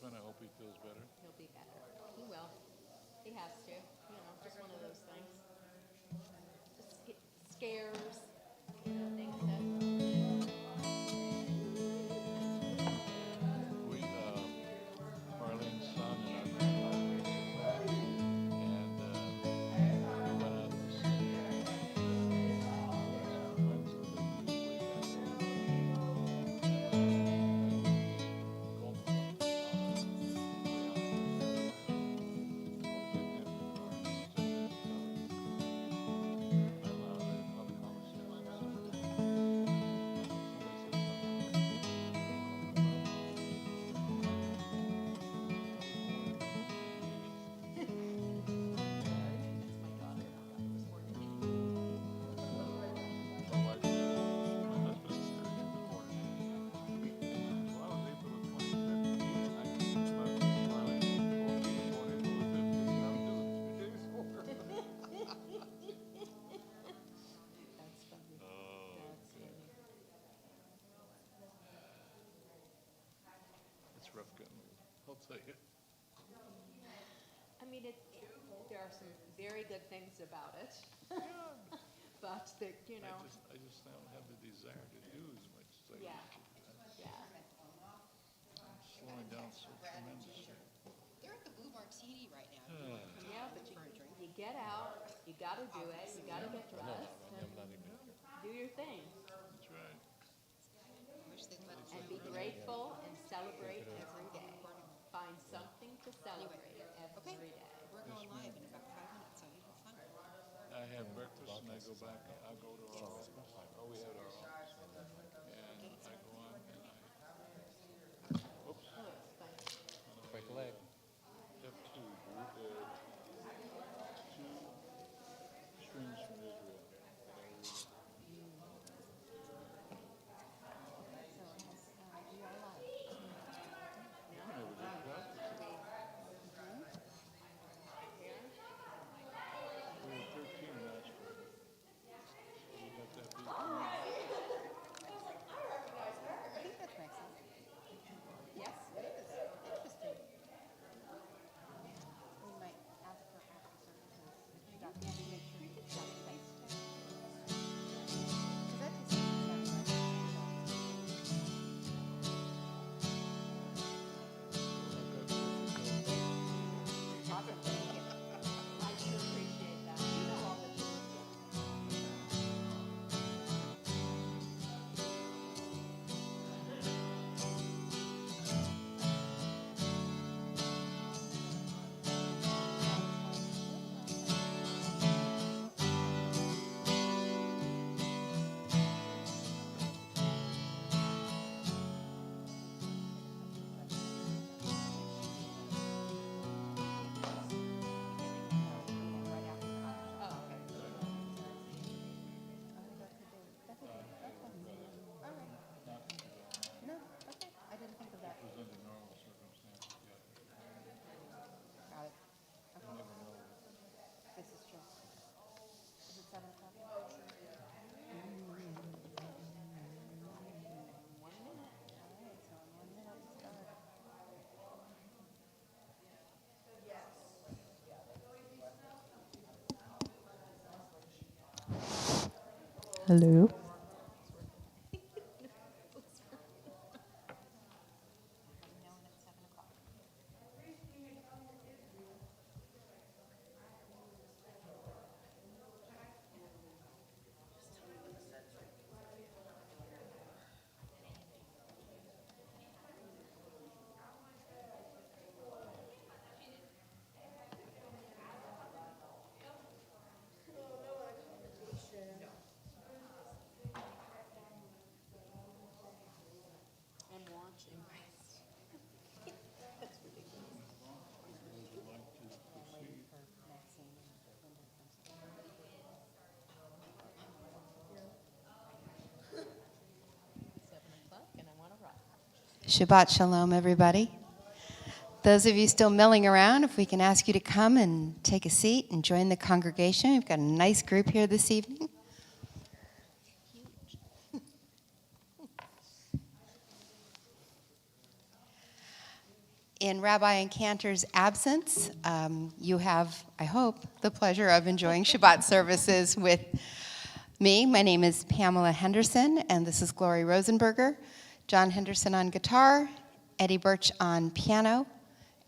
husband. I hope he feels better. He'll be better. He will. He has to. Just one of those things. Just scares. Things that. We, Marlene's son and our granddaughter came back, and we went out to see some friends that lived way back It's rough getting old, I'll tell you. I mean, there are some very good things about it, but I just don't have the desire to do as much as I Yeah. used to. Yeah. I'm slowing down so tremendously. They're at the Blue Martini right now. Yeah, but you get out, you gotta do it, you gotta get dressed, and do your thing. That's right. Wish they'd let us And be grateful and celebrate every day. Find something to celebrate Okay. every day. We're going live in about 5 minutes, so you have fun. I have breakfast and I go back, I go to our office. Oh, we had our office. And I go on and oops, Oh, it's fine. Break a leg. have two streams from Israel. We had 13 last week. We got that big. I think that's nice. Yes. It is. Interesting. We might ask her after services if she got candy, make sure she got a place. Because that just sounds awesome. Thank you. I do appreciate that. You know all the things. Right after the concert. Oh, okay. That's okay. All right. No, okay. I didn't think of that. It was under normal circumstances, yeah. Got it. You Okay. never know. This is true. Is it 7 o'clock? 1 minute. All right, so in 1 minute to start. Hello. I'm knowing it's 7 o'clock. I'm watching. That's ridiculous. Would you like to proceed? For Maxine and Linda to come sit. 7 o'clock, and I want to rock. Shabbat Shalom, everybody. Those of you still milling around, if we can ask you to come and take a seat and join the congregation. We've got a nice group here this evening. In Rabbi and Cantor's absence, you have, I hope, the pleasure of enjoying Shabbat services with me. My name is Pamela Henderson, and this is Glory Rosenberger. John Henderson on guitar, Eddie Birch on piano,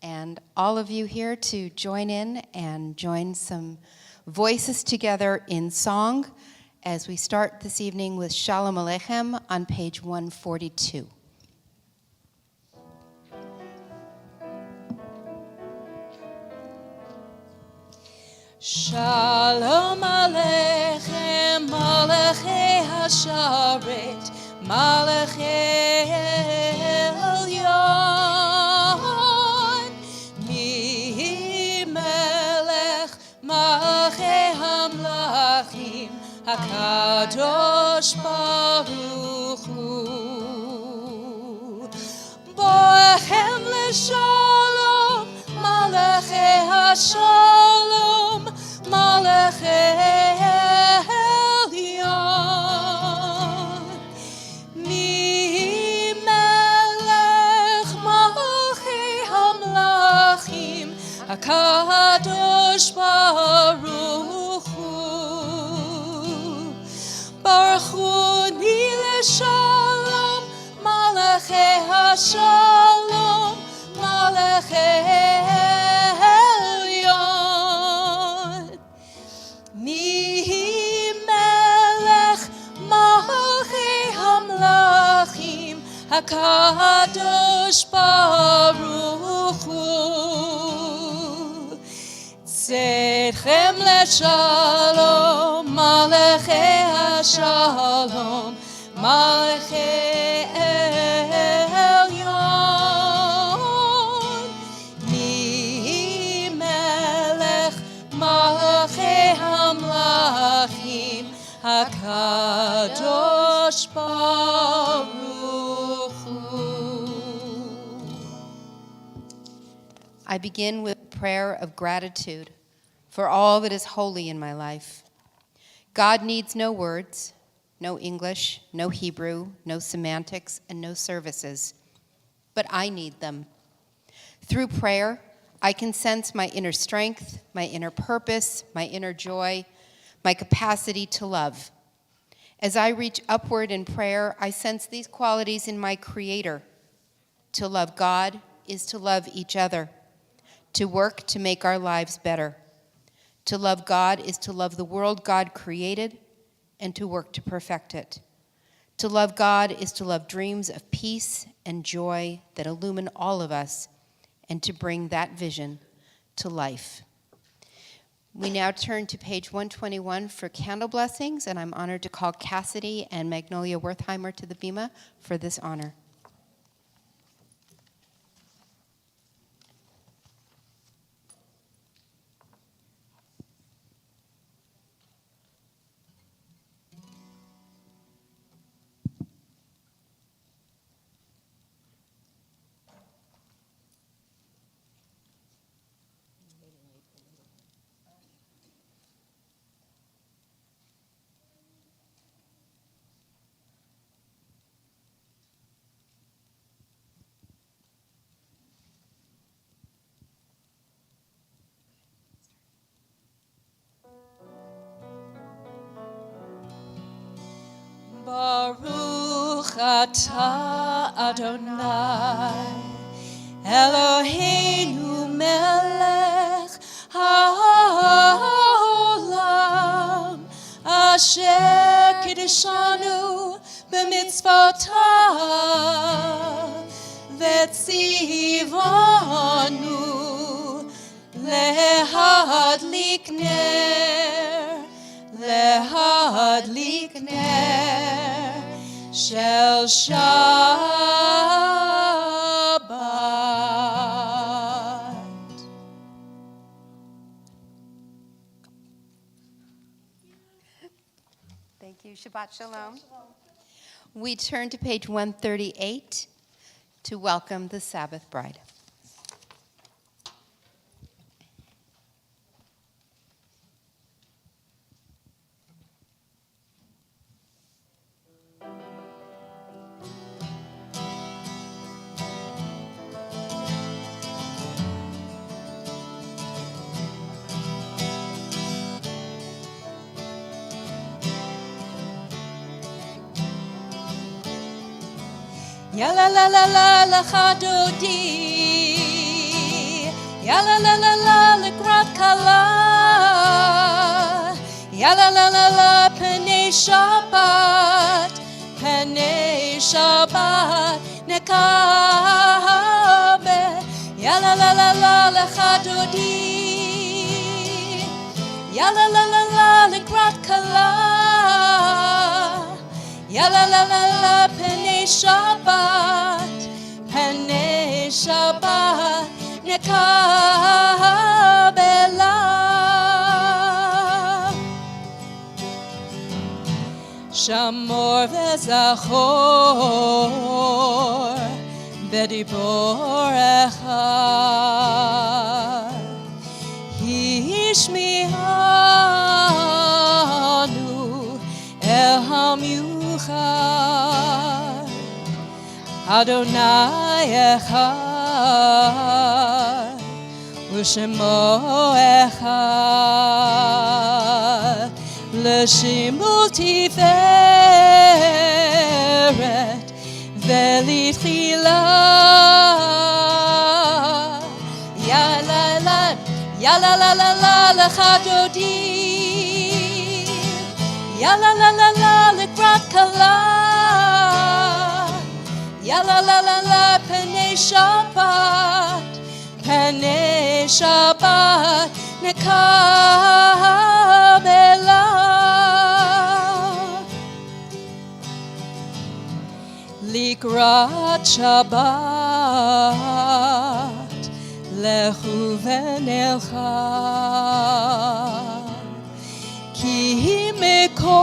and all of you here to join in and join some voices together in song as we start this evening with Shalom Aleichem on page 142. Shalom Aleichem, Malachei Hasharet, Malachei Elyon, Mi Melech, Malachei Hamlachim, HaKadosh Baruch Hu. Boachem L'Shalom, Malachei Hashalom, Malachei Elyon, Mi Melech Malachei Hamlachim, HaKadosh Baruch Hu. Baruch Hu Ni L'Shalom, Malachei Hashalom, Malachei HaKadosh Baruch Hu. Tzedchem L'Shalom, Malachei Hashalom, Malachei Elyon, Mi Melech Malachei Hamlachim, HaKadosh Baruch. I begin with a prayer of gratitude for all that is holy in my life. God needs no words, no English, no Hebrew, no semantics, and no services, but I need them. Through prayer, I can sense my inner strength, my inner purpose, my inner joy, my capacity to love. As I reach upward in prayer, I sense these qualities in my Creator. To love God is to love each other. To work to make our lives better. To love God is to love the world God created and to work to perfect it. To love God is to love dreams of peace and joy that illumine all of us and to bring that vision to life. We now turn to page 121 for candle blessings, and I'm honored to call Cassidy and Magnolia Wertheimer to the bima for this honor. Baruch atah Adonai, Eloheinu melech haolam, asher kiddushanu b'mitzvotav, v'tzivanu lehadlik ner shel Shabbat. Thank you. Shabbat Shalom. We turn to page 138 to welcome the Sabbath bride. Ya la la la la la chadodi. Ya la la la la la grakala. Ya la la la la Penei Shabbat. Penei Shabbat nekabe. Ya la la la la la chadodi. Ya la la la la la grakala. Ya la la la la Penei Shabbat. Penei Shabbat nekabela. Shamor vezachor bediborecha hishmianu el hamyuchad Adonai echad u'shemo echad l'shimul tiferet velitchila. Ya la la ya la la la la la chadodi. Ya la la la la la grakala. Ya la la la la Penei Shabbat. Penei Shabbat nekabela. Likrat Shabbat lechu v'nelcha ki mekor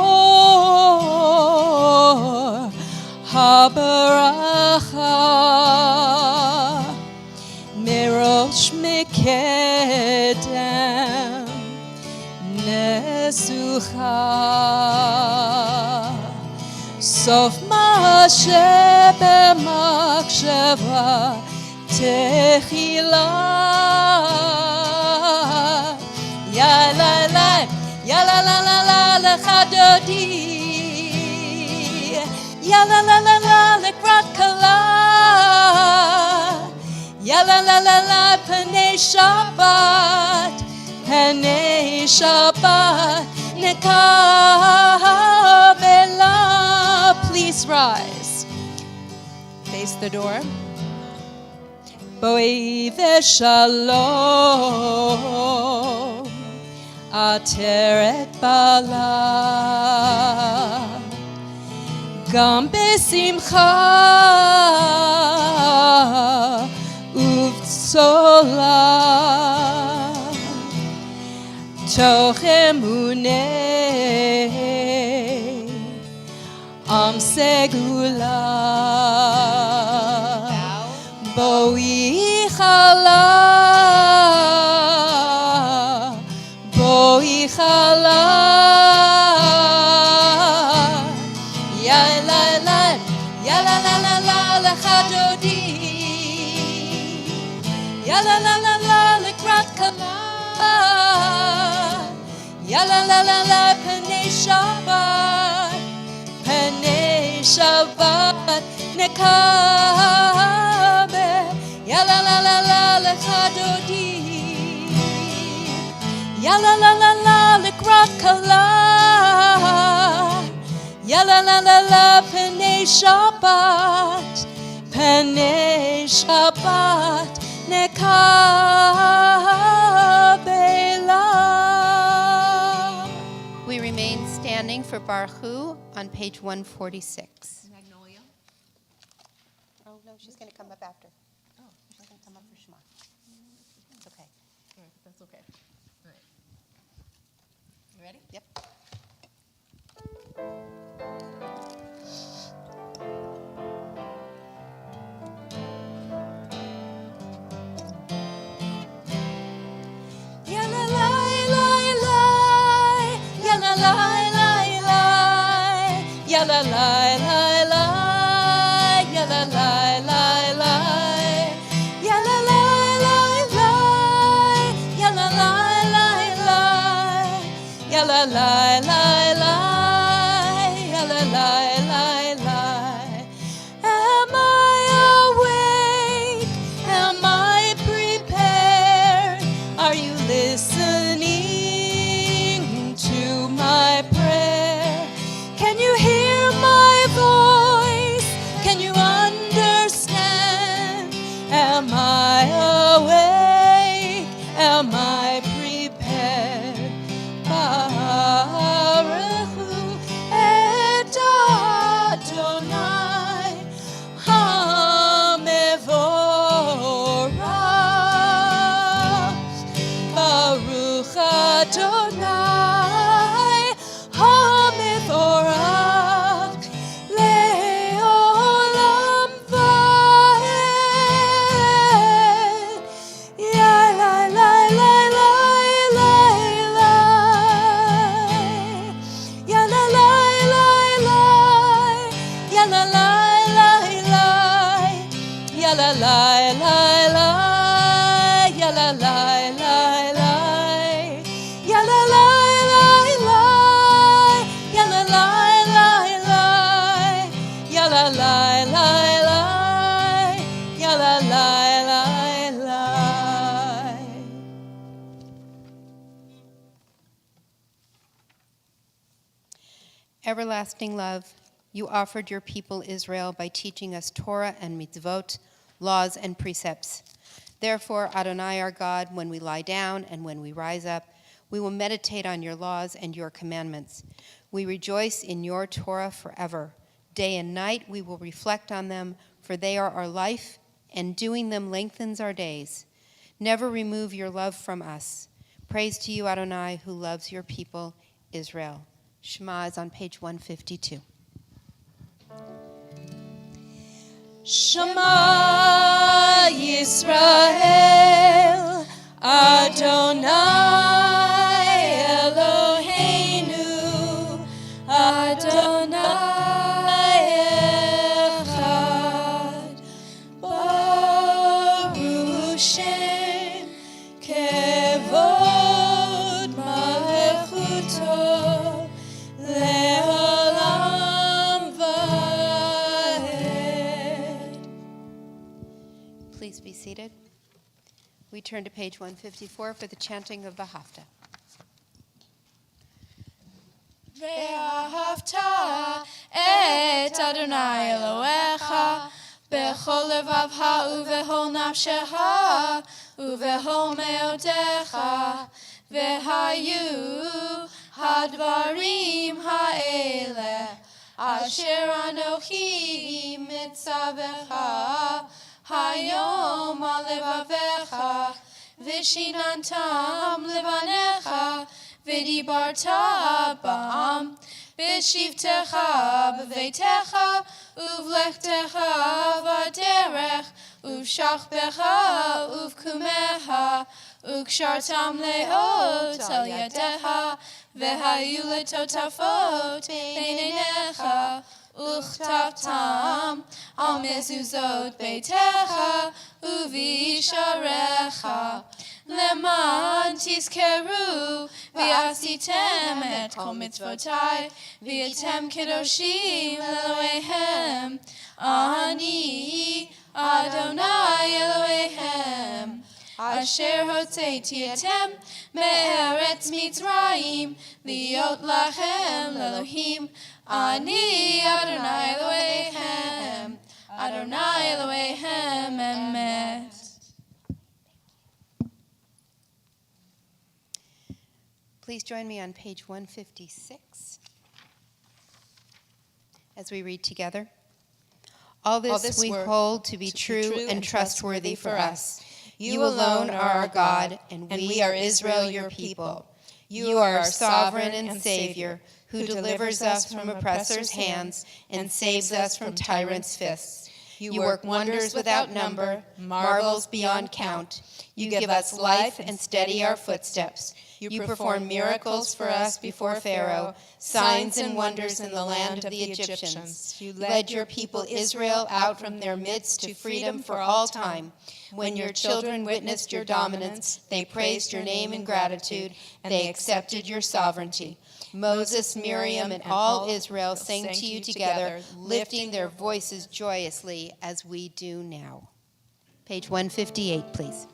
habaracha merosh mekedem nesucha sof ma'aseh b'maksheva techila. Ya la la ya la la la la la chadodi. Ya la la la la la grakala. Ya la la la la Penei Shabbat. Penei Shabbat nekabela. Please rise. Face the door. Boi v'shalom ateret bala gam besimcha uvtsola toch emunei am segula. Boi chala, boi chala. Ya la la, ya la la la la la chadodi. Ya la la la la la grakala. Ya la la la la Penei Shabbat. Penei Shabbat nekabe. Ya la la la la la chadodi. Ya la la la la la grakala. Ya la la la la Penei Shabbat. Penei Shabbat nekabela. We remain standing for Baruch Hu on page 146. Magnolia. Oh, no, she's going to come up after. Oh, she's going to come up for Shema. It's okay. All right, that's okay. All right. You ready? Yep. Ya la la la la, ya la la la la, ya la la la la, ya la la la la, ya la la la la, ya la la la la, ya la la la la, ya la la la la. Am I la la la la, ya la la la la, ya la la la la, ya la la la la, ya la la la la, ya la la la la. Everlasting love, you offered your people Israel by teaching us Torah and mitzvot, laws and precepts. Therefore, Adonai our God, when we lie down and when we rise up, we will meditate on your laws and your commandments. We rejoice in your Torah forever. Day and night we will reflect on them, for they are our life, and doing them lengthens our days. Never remove your love from us. Praise to you, Adonai, who loves your people, Israel. Shema is on page 152. Shema Yisrael, Adonai Eloheinu, Adonai Echad, Baruch Shem, Kevod Malechuto, Le'olam Vaed. Please be seated. We turn to page 154 for the chanting of the Haftarah. ואהבת את אדוני אלוהיך בכל לבבך ובכל נפשך ובכל מאודך, והיו הדברים האלה אשר אנוכי מצווך היום על לבביך, ושיננתם לבניך, ודיברת בם, בשבתך בביתך, ובלכתך בדרך, ובשכבך ובקומך, וקשרתם לאות על ידיך, והיו לטוטפות בין עיניך, וכתבתם על מזוזות ביתך ובשעריך, למען תזכרו ועשיתם את כל מצוותי, והייתם קדושים לאלוהיהם. אני אדוני אלוהיהם, אשר הוצאתי אתם מארץ מצרים, להיות לכם לאלוהים. אני אדוני אלוהיהם, אדוני אלוהיהם אמת. Please join me on page 156 as we read together. All this we hold to be true and trustworthy for us. You alone are our God, and we are Israel, your people. You are our sovereign and Savior, who delivers us from oppressors' hands and saves us from tyrants' fists. You work wonders without number, marvels beyond count. You give us life and steady our footsteps. You perform miracles for us before Pharaoh, signs and wonders in the land of the Egyptians. You led your people Israel out from their midst to freedom for all time. When your children witnessed your dominance, they praised your name in gratitude, and they accepted your sovereignty. Moses, Miriam, and all Israel sang to you together, lifting their voices joyously as we do now. Page 158, please.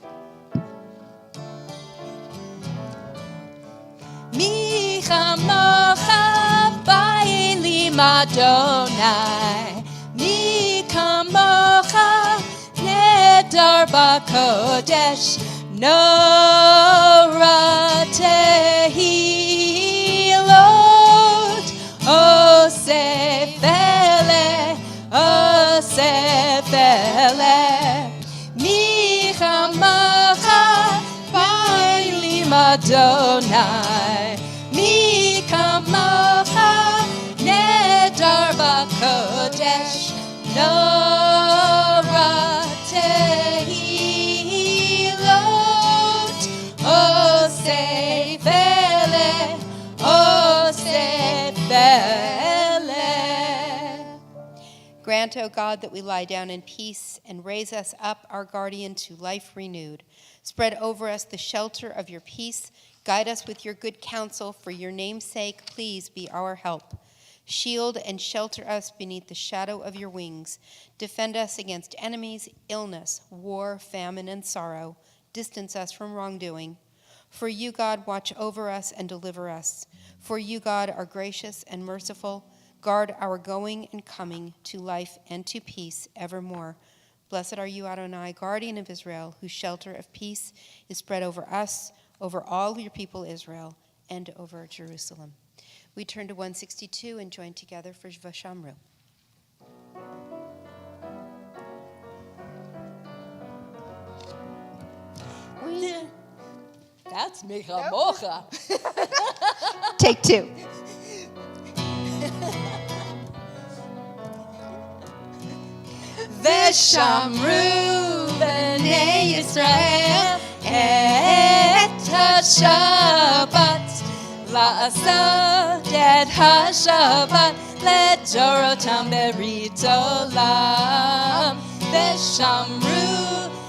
מי כמוך באלים אדוני, מי כמוך נהדר בקודש, נורא תהילות, אוסף אלה, מי כמוך באלים אדוני, מי כמוך נהדר בקודש, נורא תהילות, אוסף אלה. Grant Grant, O God, that we lie down in peace, and raise us up, our guardian, to life renewed. Spread over us the shelter of your peace. Guide us with your good counsel. For your name's sake, please be our help. Shield and shelter us beneath the shadow of your wings. Defend us against enemies, illness, war, famine, and sorrow. Distance us from wrongdoing. For you, God, watch over us and deliver us. For you, God, are gracious and merciful. Guard our going and coming to life and to peace evermore. Blessed are you, Adonai, guardian of Israel, whose shelter of peace is spread over us, over all your people Israel, and over Jerusalem. We turn to 162 and join together for Vashamru. That's Micha Mocha. Take two. Veshamru b'nei Yisrael et ha-Shabbat la'asot et ha-Shabbat ledorotam berit olam. Veshamru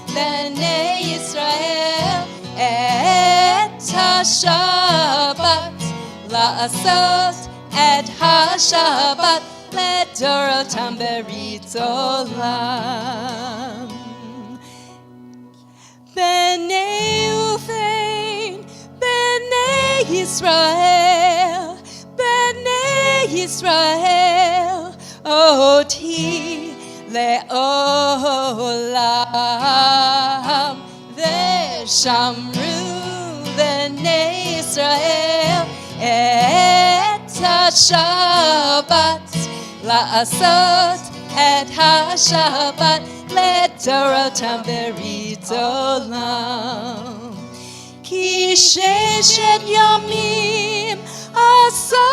b'nei Yisrael et ha-Shabbat la'asot et ha-Shabbat ledorotam berit olam. B'nei Ufein, B'nei Yisrael, B'nei Yisrael, oti le'olam. Veshamru B'nei Yisrael et ha-Shabbat la'asot et ha-Shabbat ledorotam berit olam. Ki sheshet yamim asa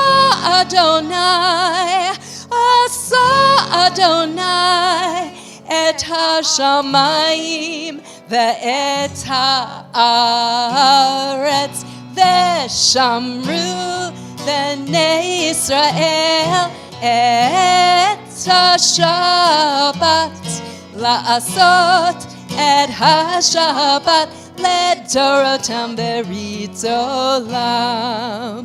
Adonai et ha-shamayim ve'et ha'aretz. Veshamru b'nei Yisrael et ha-Shabbat la'asot et ha-Shabbat ledorotam berit olam.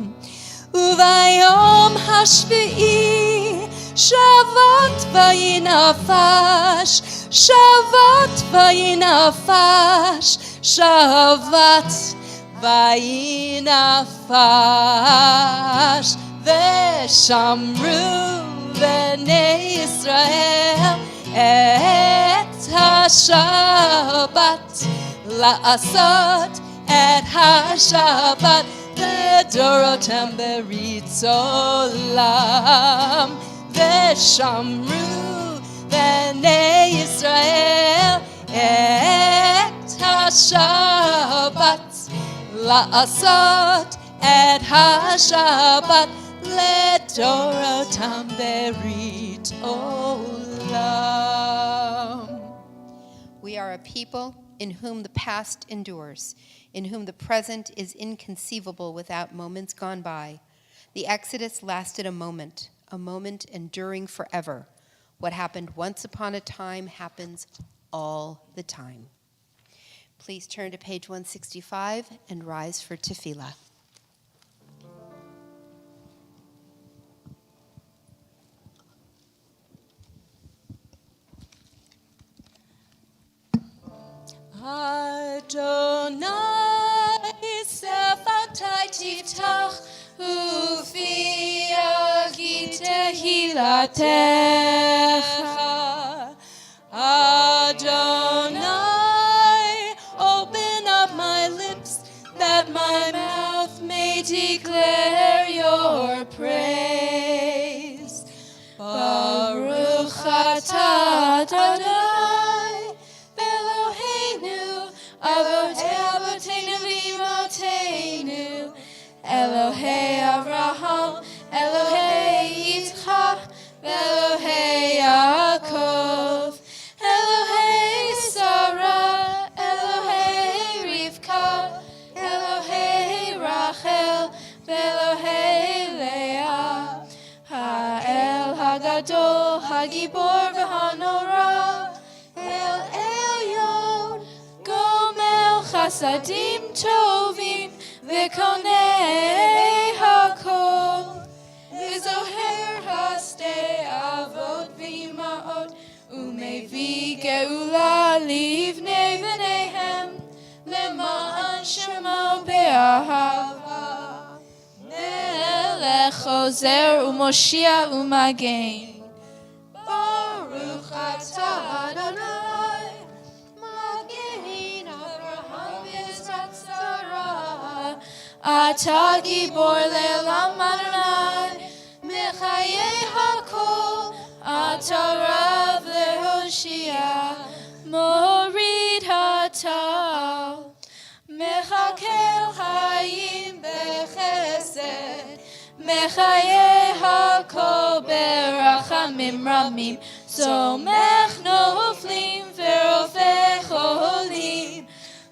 Uvayom hashvi'i Shabbat vayinafash, Shabbat vayinafash, Shabbat vayinafash. Veshamru b'nei Yisrael et ha-Shabbat la'asot et ha-Shabbat ledorotam berit olam. Veshamru b'nei Yisrael et ha-Shabbat la'asot et ha-Shabbat ledorotam berit olam. We are a people in whom the past endures, in whom the present is inconceivable without moments gone by. The Exodus lasted a moment enduring forever. What happened once upon a time happens all the time. Please turn to page 165 and rise for tefillah. Adonai sefatai tiftach ufi agi tehilatecha. Adonai, open up my lips that my mouth may declare your praise. Baruch atah Adonai Eloheinu Avoteinu v'Imotenu Elohei Avraham Elohei Yitzchak Elohei Yaakov Elohei Sarah Elohei Rivka Elohei Rachel Elohei Leah Ha'el Hagadol Hagibor v'Ha חסדים טובים וקונה הכל, וזוהר השדה אבות ואמהות, ומביא גאולה לבני בניהם, למען שמו באהבה. מלך חוזר ומושיע ומגן, ברוך אתה אדוני, מגן אברהם בעזרת שרה. אתה גיבור לעולם אדוני, מחיי הכל, אתה רב להושיע, מוריד הטל, מחכה חיים בחסד, מחיי הכל ברחמים רמים, סומך נופלים ורופא חולים,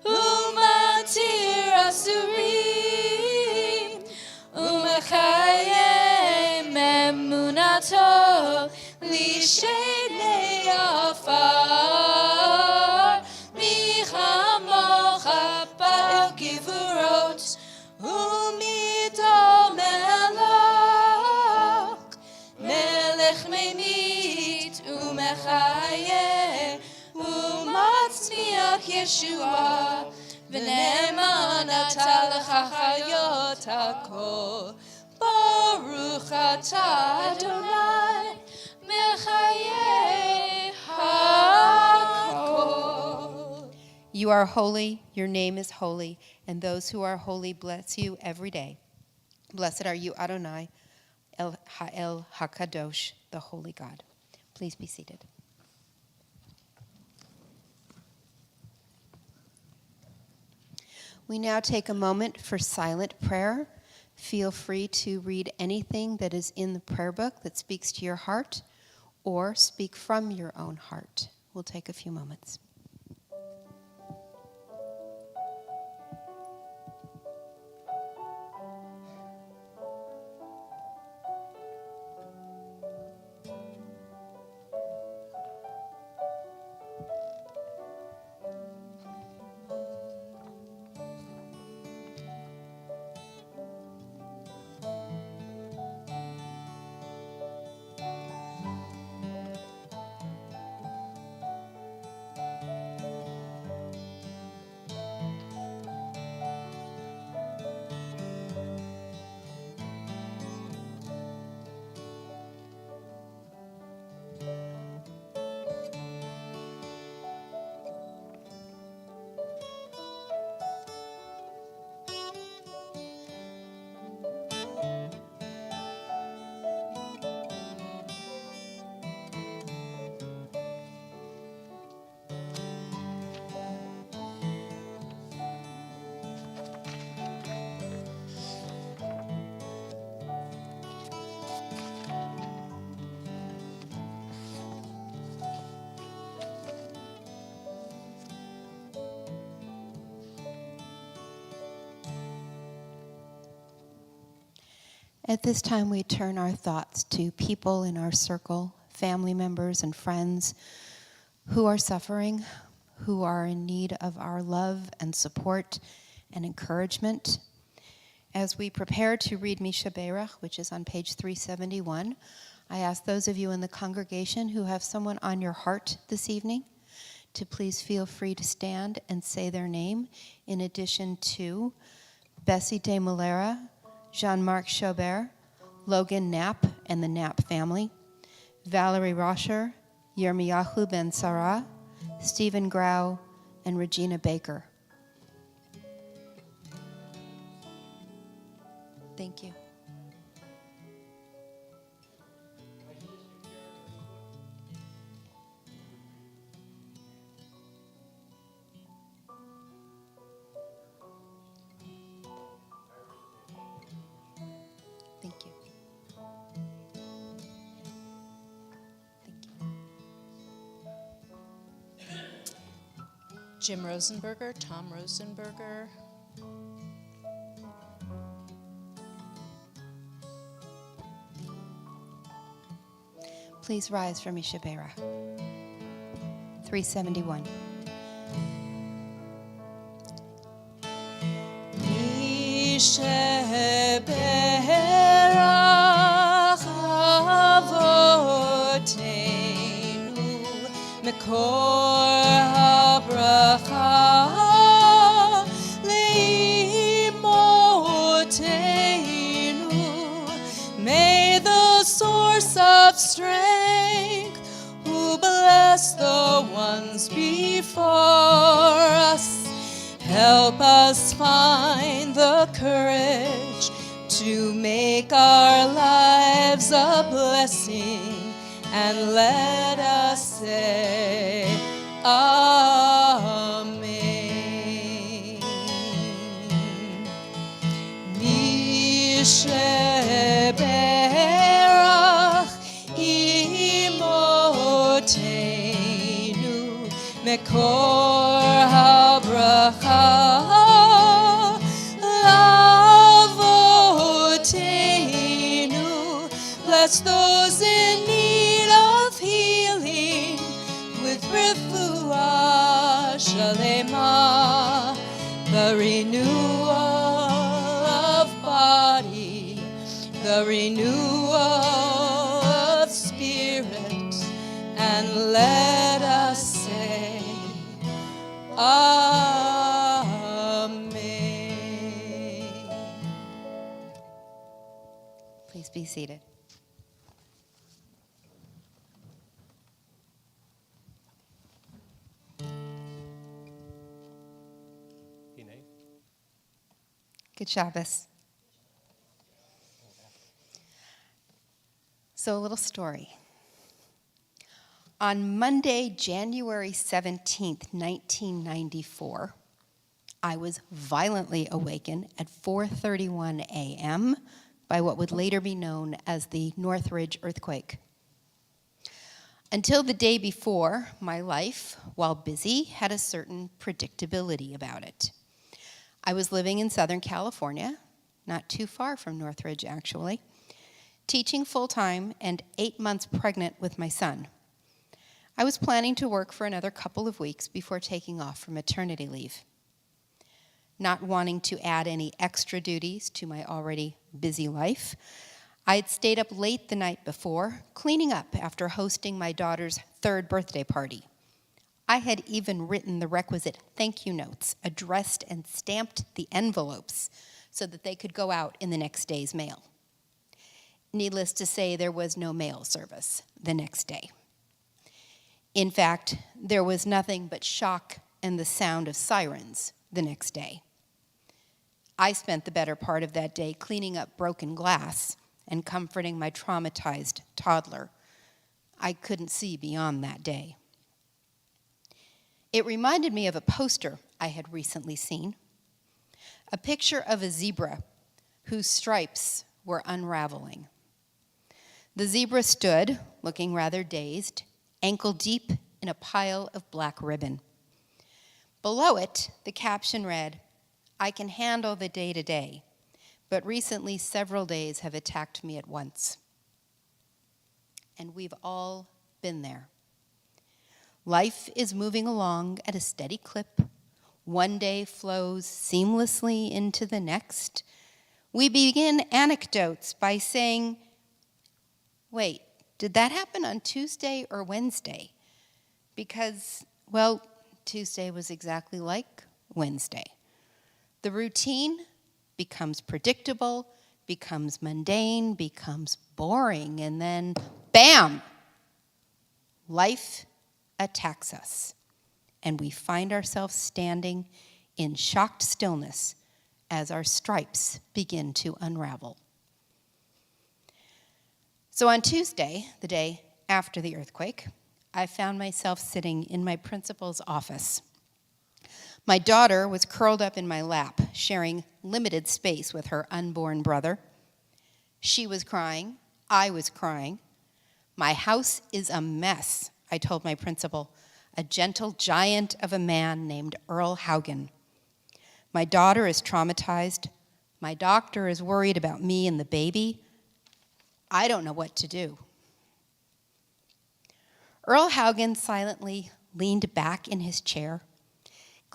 ומתיר אסורים, ומקיים אמונתו לשני עפר. מי כמוך פעל גבורות, ומיתו מלך ממית ומחיה, ומצמיח ישועה, ונאמן אתה לחיות הכל. ברוך אתה אדוני, מחיי הכל. You are holy, your name is holy, and those who are holy bless you every day. Blessed are you, Adonai, El HaKadosh, the holy God. Please be seated. We now take a moment for silent prayer. Feel free to read anything that is in the prayer book that speaks to your heart, or speak from your own heart. We'll take a few moments. At this time, we turn our thoughts to people in our circle, family members and friends who are suffering, who are in need of our love and support and encouragement. As we prepare to read Misha Berach, which is on page 371, I ask those of you in the congregation who have someone on your heart this evening to please feel free to stand and say their name, in addition to Bessie de Molera, Jean-Marc Chaubert, Logan Knapp and the Knapp family, Valerie Roscher, Yirmiyahu Ben Sarah, Stephen Grau, and Regina Baker. Thank you. Thank you. Thank you. Jim Rosenberger, Tom Rosenberger, Please rise for Misha Berach. 371. sheberach avotenu mekor habracha leimotenu. May the source of strength who bless the ones before us help us find the courage to make our lives a blessing, and let us say Amen. Mi sheberach imotenu mekor habracha lavotenu. Bless those in need of healing with refuah shalema, the renewal of body, the renewal of spirit, and let us say Amen. Please be seated. Good Shabbos. So, a little story. On Monday, January 17th, 1994, I was violently awakened at 4:31 a.m. by what would later be known as the Northridge earthquake. Until the day before, my life, while busy, had a certain predictability about it. I was living in Southern California, not too far from Northridge actually, teaching full-time and 8 months pregnant with my son. I was planning to work for another couple of weeks before taking off for maternity leave. Not wanting to add any extra duties to my already busy life, I had stayed up late the night before, cleaning up after hosting my daughter's 3rd birthday party. I had even written the requisite thank you notes, addressed and stamped the envelopes so that they could go out in the next day's mail. Needless to say, there was no mail service the next day. In fact, there was nothing but shock and the sound of sirens the next day. I spent the better part of that day cleaning up broken glass and comforting my traumatized toddler. I couldn't see beyond that day. It reminded me of a poster I had recently seen, a picture of a zebra whose stripes were unraveling. The zebra stood, looking rather dazed, ankle deep in a pile of black ribbon. Below it, the caption read, "I can handle the day-to-day, but recently several days have attacked me at once." And we've all been there. Life is moving along at a steady clip. One day flows seamlessly into the next. We begin anecdotes by saying, wait, did that happen on Tuesday or Wednesday? Because, well, Tuesday was exactly like Wednesday. The routine becomes predictable, becomes mundane, becomes boring, and then, bam! Life attacks us, and we find ourselves standing in shocked stillness as our stripes begin to unravel. So on Tuesday, the day after the earthquake, I found myself sitting in my principal's office. My daughter was curled up in my lap, sharing limited space with her unborn brother. She was crying. I was crying. My house is a mess, I told my principal, a gentle giant of a man named Earl Haugen. My daughter is traumatized. My doctor is worried about me and the baby. I don't know what to do. Earl Haugen silently leaned back in his chair,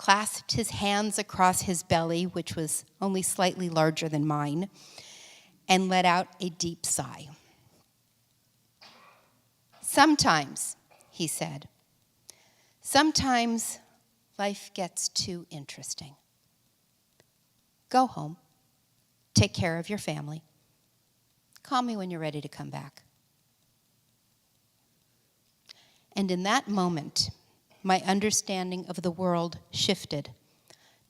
clasped his hands across his belly, which was only slightly larger than mine, and let out a deep sigh. Sometimes, he said, sometimes life gets too interesting. Go home. Take care of your family. Call me when you're ready to come back. And in that moment, my understanding of the world shifted,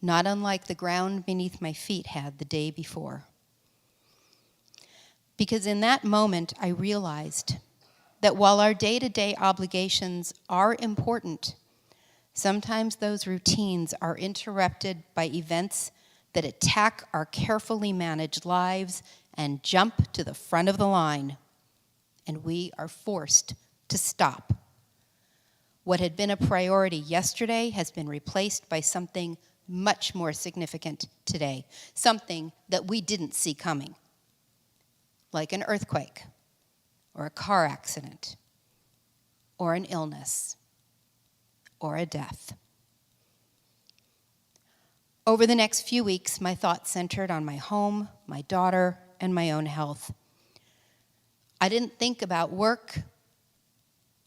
not unlike the ground beneath my feet had the day before. Because in that moment, I realized that while our day-to-day obligations are important, sometimes those routines are interrupted by events that attack our carefully managed lives and jump to the front of the line, and we are forced to stop. What had been a priority yesterday has been replaced by something much more significant today, something that we didn't see coming, like an earthquake, or a car accident, or an illness, or a death. Over the next few weeks, my thoughts centered on my home, my daughter, and my own health. I didn't think about work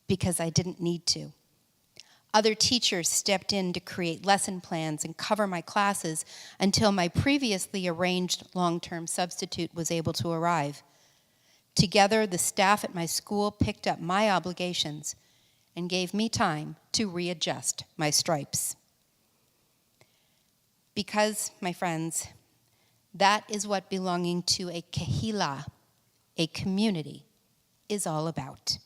because I didn't need to. Other teachers stepped in to create lesson plans and cover my classes until my previously arranged long-term substitute was able to arrive. Together, the staff at my school picked up my obligations and gave me time to readjust my stripes. Because, my friends, that is what belonging to a kahila, a community, is all about.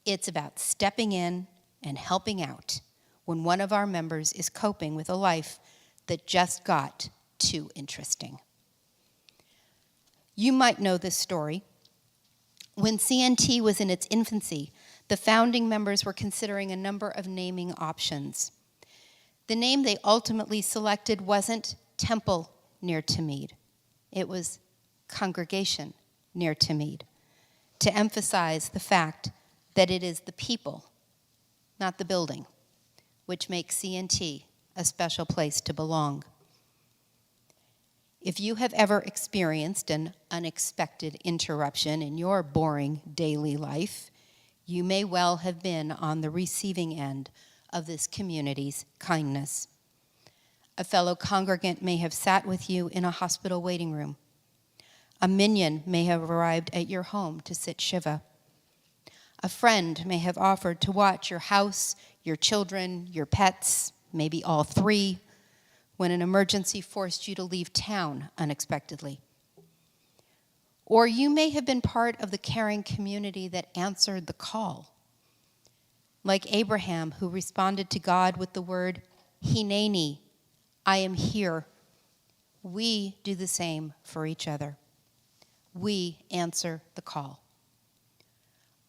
It's about stepping in and helping out when one of our members is coping with a life that just got too interesting. You might know this story. When CNT was in its infancy, the founding members were considering a number of naming options. The name they ultimately selected wasn't Temple near Tamid. It was Congregation near Tamid, to emphasize the fact that it is the people, not the building, which makes CNT a special place to belong. If you have ever experienced an unexpected interruption in your boring daily life, you may well have been on the receiving end of this community's kindness. A fellow congregant may have sat with you in a hospital waiting room. A minion may have arrived at your home to sit Shiva. A friend may have offered to watch your house, your children, your pets, maybe all three, when an emergency forced you to leave town unexpectedly. Or you may have been part of the caring community that answered the call. Like Abraham, who responded to God with the word, Hineni, I am here. We do the same for each other. We answer the call.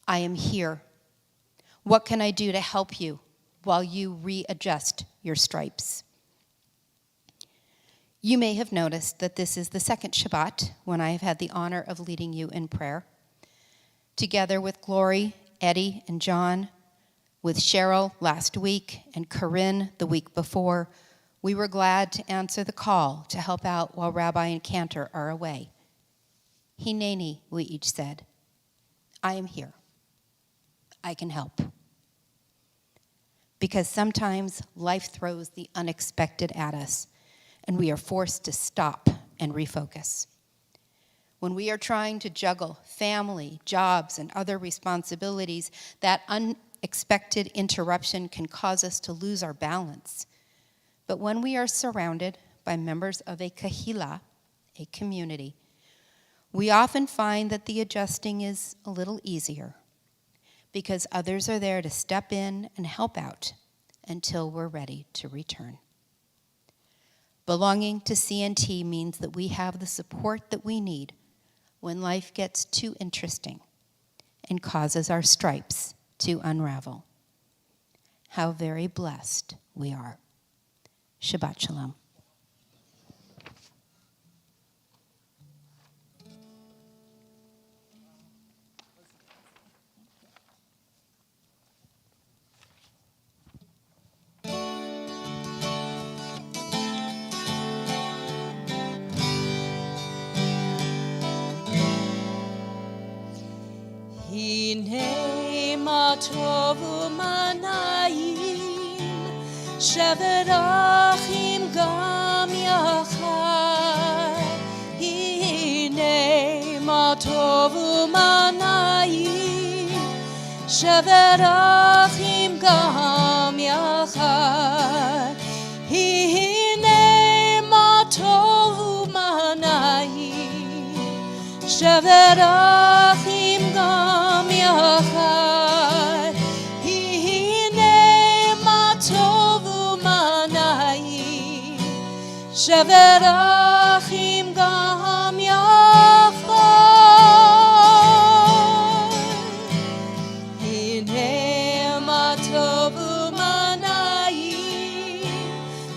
I am here. What can I do to help you while you readjust your stripes? You may have noticed that this is the second Shabbat when I have had the honor of leading you in prayer. Together with Glory, Eddie, and John, with Cheryl last week and Corinne the week before, we were glad to answer the call to help out while Rabbi and Cantor are away. Hineni, we each said. I am here. I can help. Because sometimes life throws the unexpected at us, and we are forced to stop and refocus. When we are trying to juggle family, jobs, and other responsibilities, that unexpected interruption can cause us to lose our balance. But when we are surrounded by members of a kahila, a community, we often find that the adjusting is a little easier because others are there to step in and help out until we're ready to return. Belonging to CNT means that we have the support that we need when life gets too interesting and causes our stripes to unravel. How very blessed we are. Shabbat Shalom. הנה מה טוב ומה נעים, שבת אחים גם יחד. הנה מה טוב ומה נעים, שבת אחים גם יחד. הנה מה טוב ומה נעים, שבת אחים גם יחד. הנה מה טוב ומה נעים, שבת אחים גם יחד. הנה מה טוב ומה נעים,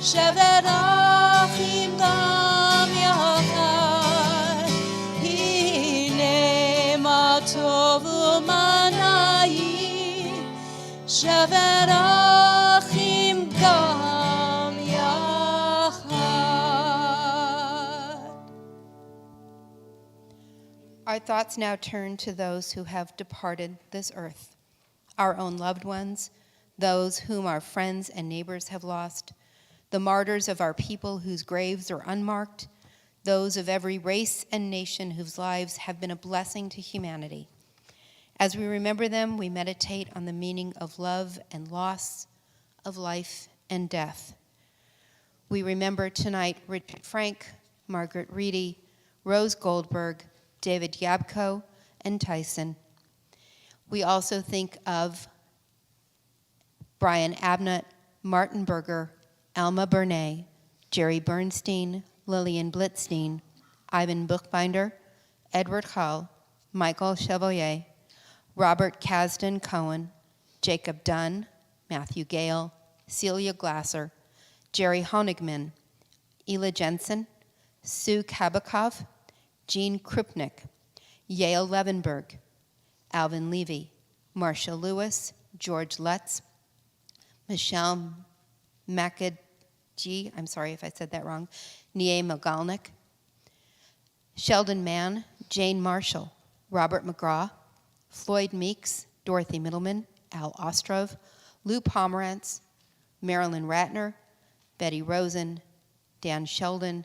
שבת אחים גם יחד. הנה מה טוב ומה נעים, שבת אחים גם יחד. Our thoughts now turn to those who have departed this earth, our own loved ones, those whom our friends and neighbors have lost, the martyrs of our people whose graves are unmarked, those of every race and nation whose lives have been a blessing to humanity. As we remember them, we meditate on the meaning of love and loss, of life and death. We remember tonight Richard Frank, Margaret Reedy, Rose Goldberg, David Yabko, and Tyson. We also think of Brian Abnett, Martin Berger, Alma Bernay, Jerry Bernstein, Lillian Blitzstein, Ivan Buchbinder, Edward Hull, Michael Chevalier, Robert Kasdan Cohen, Jacob Dunn, Matthew Gale, Celia Glasser, Jerry Honigman, Ela Jensen, Sue Kabakov, Jean Krupnik, Yale Levenberg, Alvin Levy, Marcia Lewis, George Lutz, Michelle Makadji, I'm sorry if I said that wrong, Nie Magalnik, Sheldon Mann, Jane Marshall, Robert McGraw, Floyd Meeks, Dorothy Middleman, Al Ostrov, Lou Pomerantz, Marilyn Ratner, Betty Rosen, Dan Sheldon,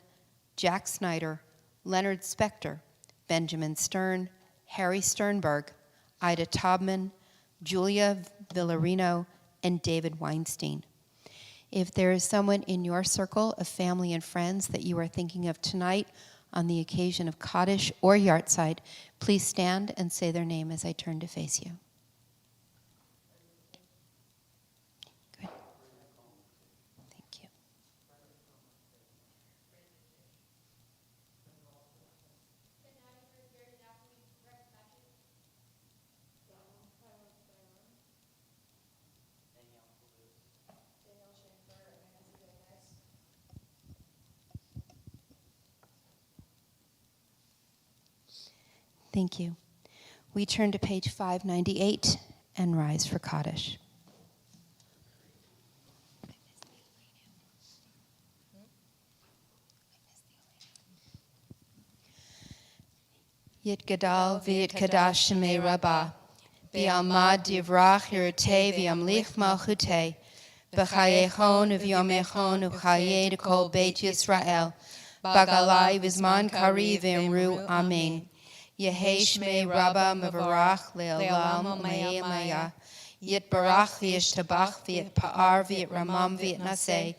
Jack Snyder, Leonard Spector, Benjamin Stern, Harry Sternberg, Ida Taubman, Julia Villarino, and David Weinstein. If there is someone in your circle of family and friends that you are thinking of tonight on the occasion of Kaddish or Yahrzeit, please stand and say their name as I turn to face you. Good. Thank you. Thank you. We turn to page 598 and rise for Kaddish. Yitgadal v'yitkadash shemei rabbah, v'yalmad divrach yirtei v'yamlich malchutei, v'chayechon v'yomechon v'chayei kol beit Yisrael, bagalai v'zman kari v'emru amen. Yehei shmei Rabba mevarach le'olam u'me'emaya. Yitbarach v'yishtabach v'yitpa'ar v'yitramam v'yitnaseh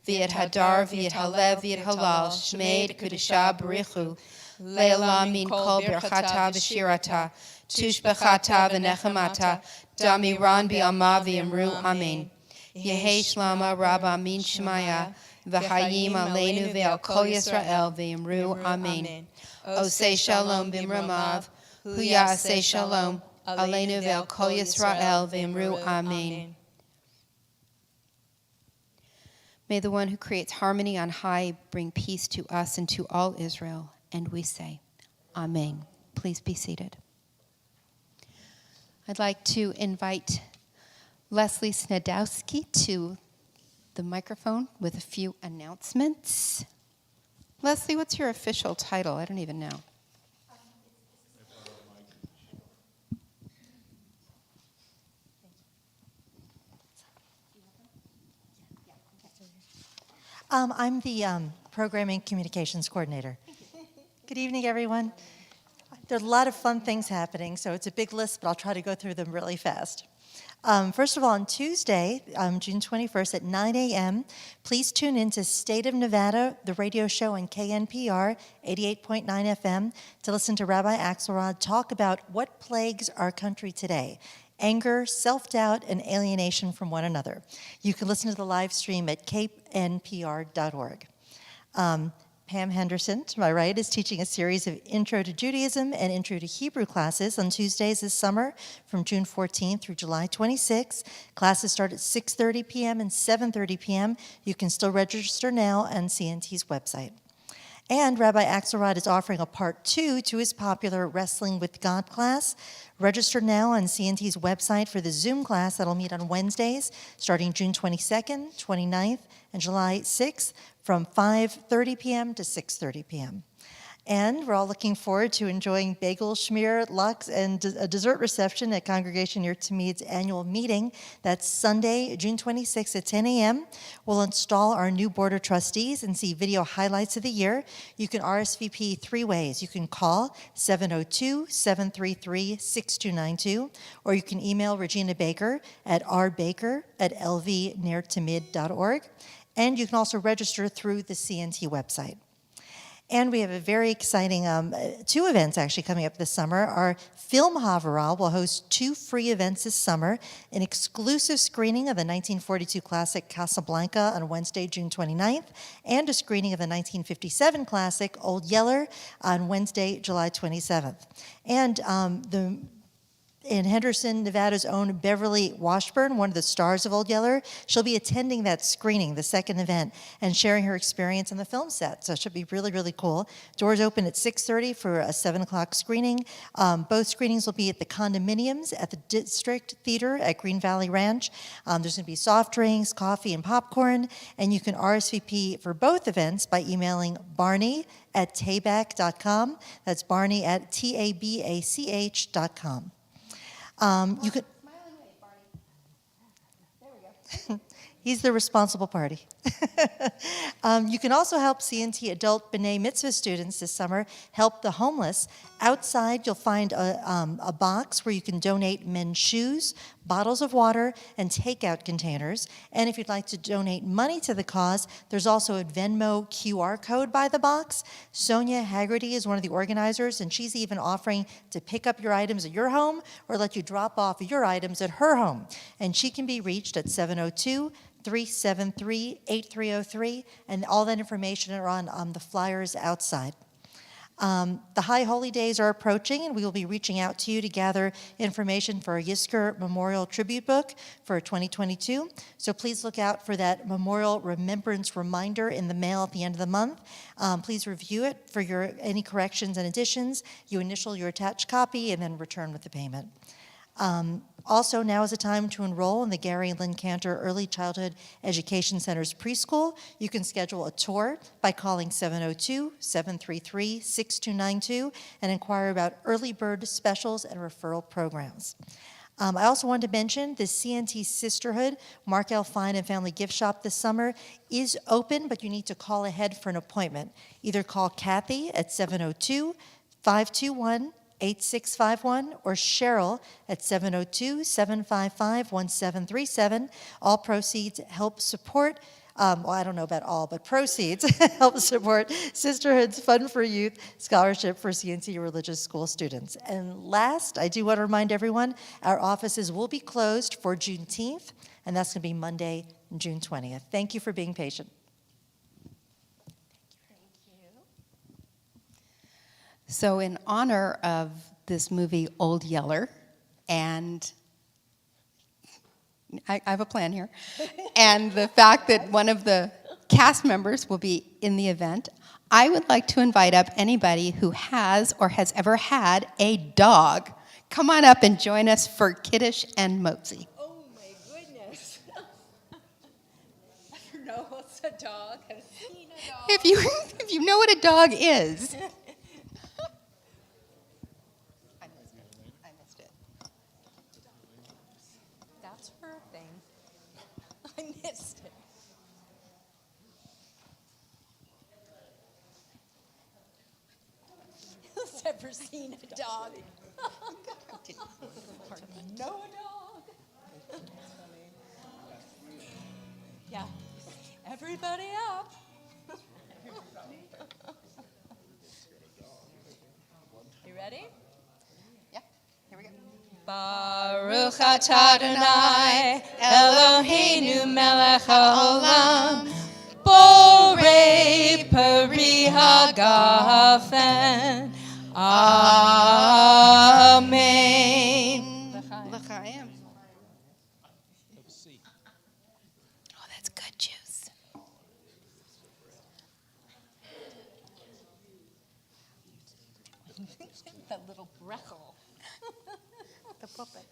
v'yithadar v'yithalev v'yithalal shmei d'kudashah b'richu le'olam min kol birchata v'shirata tushbechata v'nechemata damiran b'yama v'yamru amen. Yehei shlama Rabba min shemaya v'chayim aleinu ve'al kol Yisrael v'yamru amen. Osei shalom b'mramav, hu ya'aseh shalom, aleinu ve'al kol Yisrael v'imru amen. May the one who creates harmony on high bring peace to us and to all Israel, and we say, Amen. Please be seated. I'd like to invite Leslie Snedowski to the microphone with a few announcements. Leslie, what's your official title? I don't even know. I'm the Programming Communications Coordinator. Good evening, everyone. There are a lot of fun things happening, so it's a big list, but I'll try to go through them really fast. First of all, on Tuesday, June 21st at 9 a.m., please tune in to State of Nevada, the radio show on KNPR 88.9 FM, to listen to Rabbi Axelrod talk about what plagues our country today: anger, self-doubt, and alienation from one another. You can listen to the live stream at knpr.org. Pam Henderson, to my right, is teaching a series of Intro to Judaism and Intro to Hebrew classes on Tuesdays this summer from June 14th through July 26th. Classes start at 6:30 p.m. and 7:30 p.m. You can still register now on CNT's website. And Rabbi Axelrod is offering a part 2 to his popular Wrestling with God class. Register now on CNT's website for the Zoom class that'll meet on Wednesdays starting June 22nd, 29th, and July 6th from 5:30 p.m. to 6:30 p.m. And we're all looking forward to enjoying bagel, schmear, lox, and a dessert reception at Congregation Yer Tamid's annual meeting. That's Sunday, June 26th at 10 a.m. We'll install our new board of trustees and see video highlights of the year. You can RSVP 3 ways. You can call 702-733-6292, or you can email Regina Baker at rbaker@lvnertamid.org. And you can also register through the CNT website. And we have a very exciting 2 events actually coming up this summer. Our Film Haverah will host 2 free events this summer: an exclusive screening of the 1942 classic Casablanca on Wednesday, June 29th, and a screening of the 1957 classic Old Yeller on Wednesday, July 27th. And in Henderson, Nevada's own Beverly Washburn, one of the stars of Old Yeller, she'll be attending that screening, the second event, and sharing her experience on the film set. So it should be really, really cool. Doors open at 6:30 for a 7 o'clock screening. Both screenings will be at the condominiums at the District Theater at Green Valley Ranch. There's going to be soft drinks, coffee, and popcorn, and you can RSVP for both events by emailing Barney@tabac.com. That's Barney@tabach.com. You could. He's the responsible party. You can also help CNT adult B'nai Mitzvah students this summer help the homeless. Outside, you'll find a box where you can donate men's shoes, bottles of water, and takeout containers. And if you'd like to donate money to the cause, there's also a Venmo QR code by the box. Sonia Haggerty is one of the organizers, and she's even offering to pick up your items at your home or let you drop off your items at her home. And she can be reached at 702-373-8303, and all that information are on the flyers outside. The High Holy Days are approaching, and we will be reaching out to you to gather information for our Yisker Memorial Tribute Book for 2022. So please look out for that Memorial Remembrance Reminder in the mail at the end of the month. Please review it for any corrections and additions. You initial your attached copy and then return with the payment. Also, now is the time to enroll in the Gary Lynn Cantor Early Childhood Education Center's preschool. You can schedule a tour by calling 702-733-6292 and inquire about early bird specials and referral programs. I also wanted to mention the CNT Sisterhood Markel Fine and Family Gift Shop this summer is open, but you need to call ahead for an appointment. Either call Kathy at 702-521-8651 or Cheryl at 702-755-1737. All proceeds help support, well, I don't know about all, but proceeds help support Sisterhood's Fund for Youth Scholarship for CNC Religious School students. And last, I do want to remind everyone, our offices will be closed for Juneteenth, and that's going to be Monday, June 20th. Thank you for being patient. So in honor of this movie, Old Yeller, and I have a plan here, and the fact that one of the cast members will be in the event, I would like to invite up anybody who has or has ever had a dog. Come on up and join us for Kiddush and Motzi. Oh my goodness. I don't know what's a dog. I've seen a dog. If you know what a dog is. I missed it. That's her thing. I missed it. seen a dog. Know a dog. Yeah. Everybody up. You ready? Yeah, here we go. Baruch atah Adonai Eloheinu melech haolam borei peri hagafen. Amen. L'chaim. Oh, that's good juice. That little brechel. The puppet.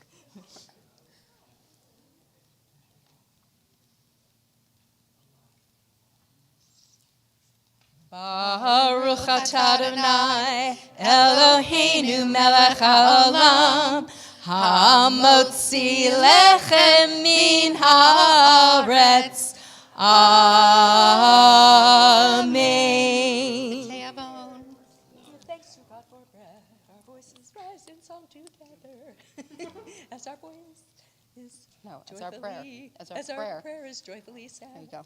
Baruch atah Adonai Eloheinu melech haolam hamotzi lechem min haaretz. Amen. Thanks to God for breath. Our voices rise in song together. As our voice is No, as our prayer. joyfully- As our as prayer. our prayer is joyfully said. There you go.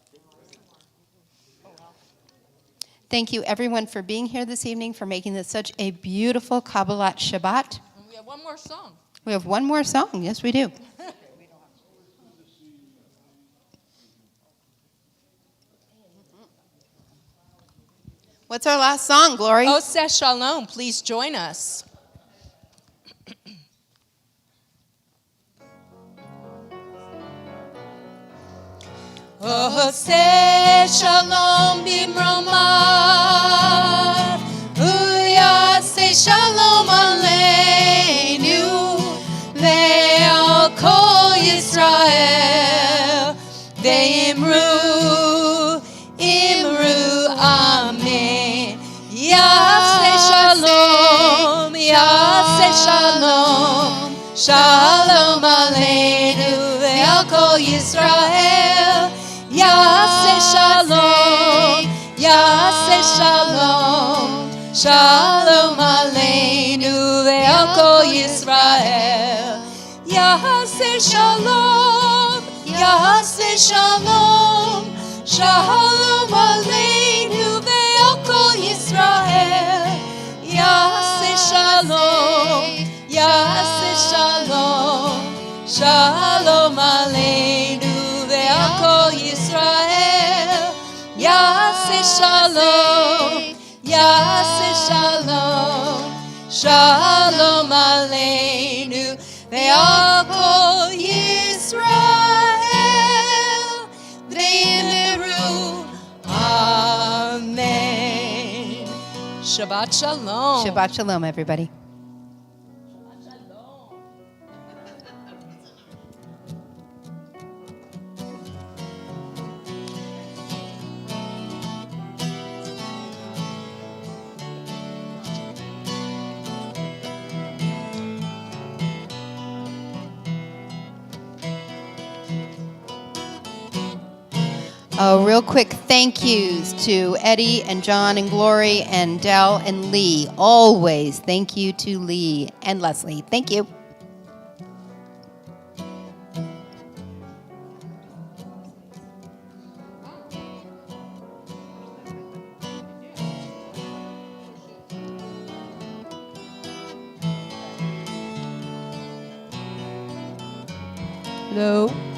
Thank you, everyone, for being here this evening, for making this such a beautiful Kabbalat Shabbat. And we have one more song. We have one more song. Yes, we do. What's our last song, Glory? Oseh Shalom, please join us. Oseh Shalom bimromav, Uyaseh Shalom aleinu, ve'al kol Yisrael, ve'imru, imru, amen. Yaseh Shalom, Yaseh Shalom, Shalom aleinu, ve'al kol Yisrael. Yaseh Shalom, Yaseh Shalom, Shalom aleinu ve'al kol Yisrael. Yaseh Shalom, Yaseh Shalom, Shalom aleinu ve'al kol Yisrael. Yaseh Shalom, Yaseh Shalom, Shalom aleinu ve'al kol Yisrael. Yaseh Shalom, Yaseh Shalom, Shalom aleinu ve'al kol Yisrael. V'yimeru, amen. Shabbat Shalom. Shabbat Shalom, everybody. Oh, real quick thank yous to Eddie and John and Glory and Dell and Lee. Always thank you to Lee and Leslie. Thank you. Hello.